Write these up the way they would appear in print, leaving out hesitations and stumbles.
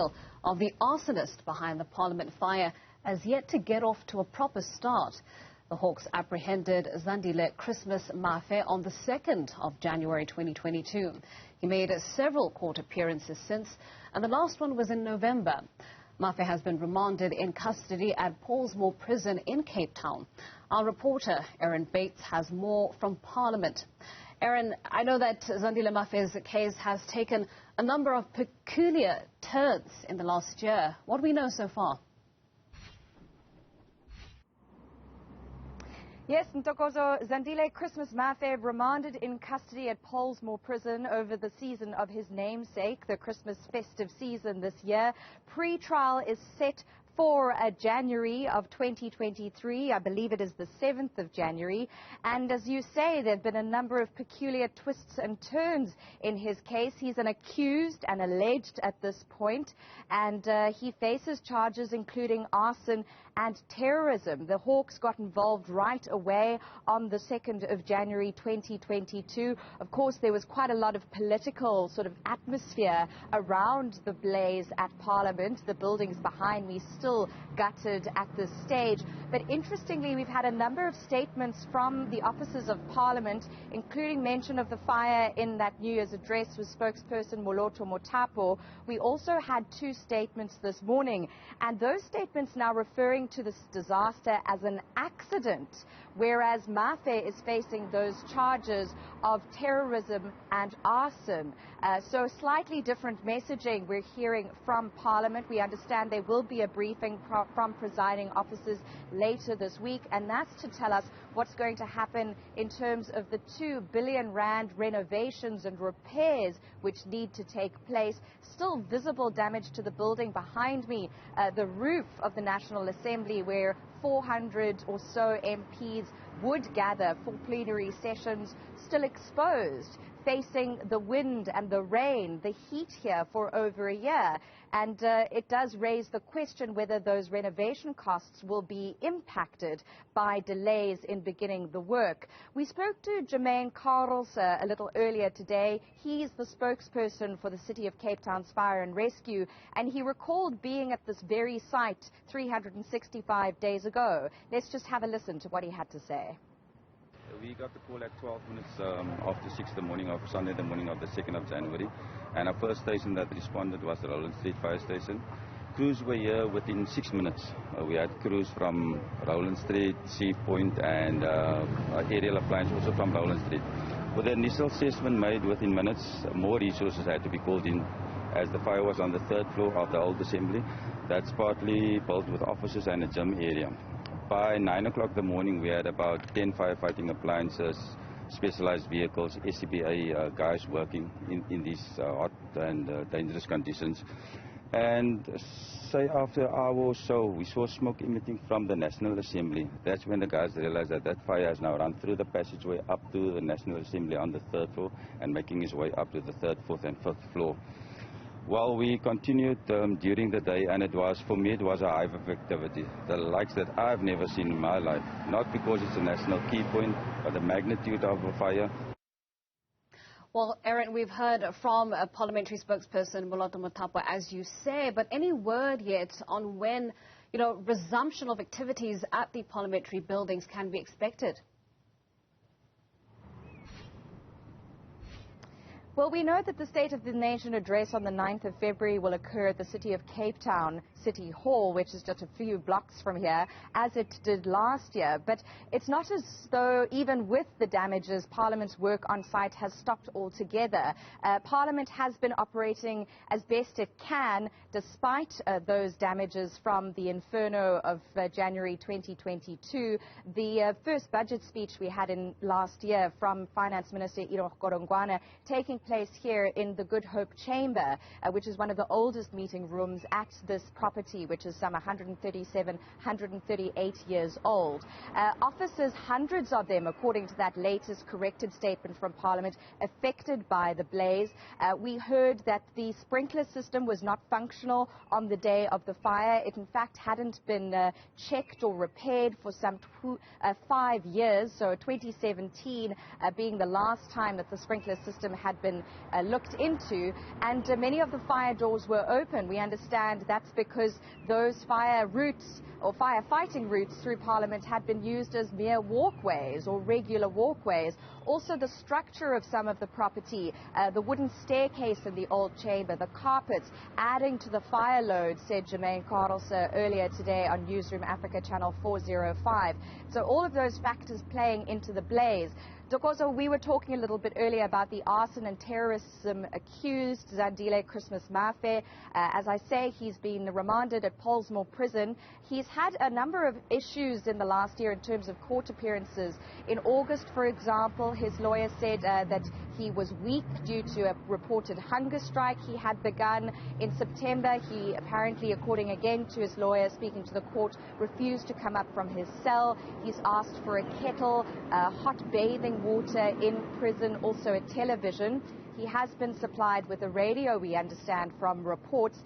trial of the arsonist behind the Parliament fire has yet to get off to a proper start. The Hawks apprehended Zandile Christmas Mafe on the 2nd of January 2022. He made several court appearances since, and the last one was in November. Mafe has been remanded in custody at Pollsmoor Prison in Cape Town. Our reporter, Erin Bates, has more from Parliament. Erin, I know that Zandile Mafe's case has taken a number of peculiar turns in the last year. What do we know so far? Yes, Ntokozo, Zandile Christmas Mafe remanded in custody at Pollsmoor Prison over the season of his namesake, the Christmas festive season this year. Pre-trial is set for January of 2023. I believe it is the 7th of January. And as you say, there have been a number of peculiar twists and turns in his case. He's an accused and alleged at this point, and he faces charges including arson and terrorism. The Hawks got involved right away on the 2nd of January 2022. Of course, there was quite a lot of political sort of atmosphere around the blaze at Parliament. The buildings behind me still gutted at this stage. But interestingly, we've had a number of statements from the officers of Parliament, including mention of the fire in that New Year's address with spokesperson Moloto Motapo. We also had 2 statements this morning, and those statements now referring to this disaster as an accident, whereas Mafe is facing those charges of terrorism and arson. So slightly different messaging we're hearing from Parliament. We understand there will be a briefing from presiding officers later this week, and that's to tell us what's going to happen in terms of the 2 billion rand renovations and repairs which need to take place. Still visible damage to the building behind me, the roof of the National Assembly, where 400 or so MPs would gather for plenary sessions, still exposed, facing the wind and the rain, the heat here for over a year. And it does raise the question whether those renovation costs will be impacted by delays in beginning the work. We spoke to Jermaine Carls a little earlier today. He's the spokesperson for the City of Cape Town's Fire and Rescue, and he recalled being at this very site 365 days ago. Let's just have a listen to what he had to say. We got the call at 12 minutes after 6 the morning of Sunday, the morning of the 2nd of January. And our first station that responded was the Rowland Street Fire Station. Crews were here within 6 minutes. We had crews from Rowland Street, Sea Point, and aerial appliance also from Rowland Street. With the initial assessment made within minutes, more resources had to be called in, as the fire was on the 3rd floor of the old assembly. That's partly built with offices and a gym area. By 9 o'clock in the morning, we had about 10 firefighting appliances, specialized vehicles, SCBA guys working in these hot and dangerous conditions. And say after an hour or so, we saw smoke emitting from the National Assembly. That's when the guys realized that that fire has now run through the passageway up to the National Assembly on the 3rd floor and making its way up to the 3rd, 4th and 5th floor. Well, we continued during the day, and it was, for me, it was a hive of activity, the likes that I've never seen in my life. Not because it's a national key point, but the magnitude of the fire. Well, Erin, we've heard from a parliamentary spokesperson, Moloto Motapo, as you say, but any word yet on when, resumption of activities at the parliamentary buildings can be expected? Well, we know that the State of the Nation address on the 9th of February will occur at the City of Cape Town City Hall, which is just a few blocks from here, as it did last year. But it's not as though, even with the damages, Parliament's work on site has stopped altogether. Parliament has been operating as best it can, despite those damages from the inferno of January 2022. The first budget speech we had in last year from Finance Minister Iro Korongwana taking place here in the Good Hope Chamber, which is one of the oldest meeting rooms at this property, which is some 137, 138 years old. Officers, hundreds of them, according to that latest corrected statement from Parliament, affected by the blaze. We heard that the sprinkler system was not functional on the day of the fire. It, in fact, hadn't been checked or repaired for some 5 years, so 2017 being the last time that the sprinkler system had been been looked into, and many of the fire doors were open. We understand that's because those fire routes or firefighting routes through Parliament had been used as mere walkways or regular walkways. Also, the structure of some of the property, the wooden staircase in the old chamber, the carpets, adding to the fire load, said Jermaine Carlson earlier today on Newzroom Afrika channel 405. So all of those factors playing into the blaze. Dokozo, we were talking a little bit earlier about the arson and terrorism accused, Zandile Christmas Mafe. As I say, he's been remanded at Pollsmoor Prison. He's had a number of issues in the last year in terms of court appearances. In August, for example, his lawyer said that he was weak due to a reported hunger strike he had begun. In September, he apparently, according again to his lawyer speaking to the court, refused to come up from his cell. He's asked for a kettle, hot bathing water in prison, also a television. He has been supplied with a radio, we understand from reports,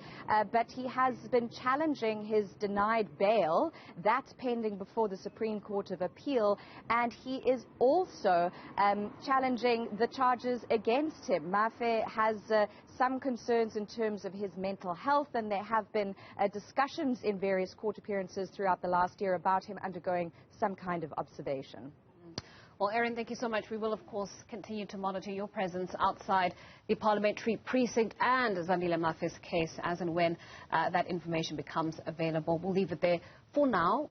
but he has been challenging his denied bail. That's pending before the Supreme Court of Appeal, and he is also challenging the charges against him. Mafe has some concerns in terms of his mental health, and there have been discussions in various court appearances throughout the last year about him undergoing some kind of observation. Well, Erin, thank you so much. We will, of course, continue to monitor your presence outside the parliamentary precinct and Zandile Mafe's case as and when that information becomes available. We'll leave it there for now.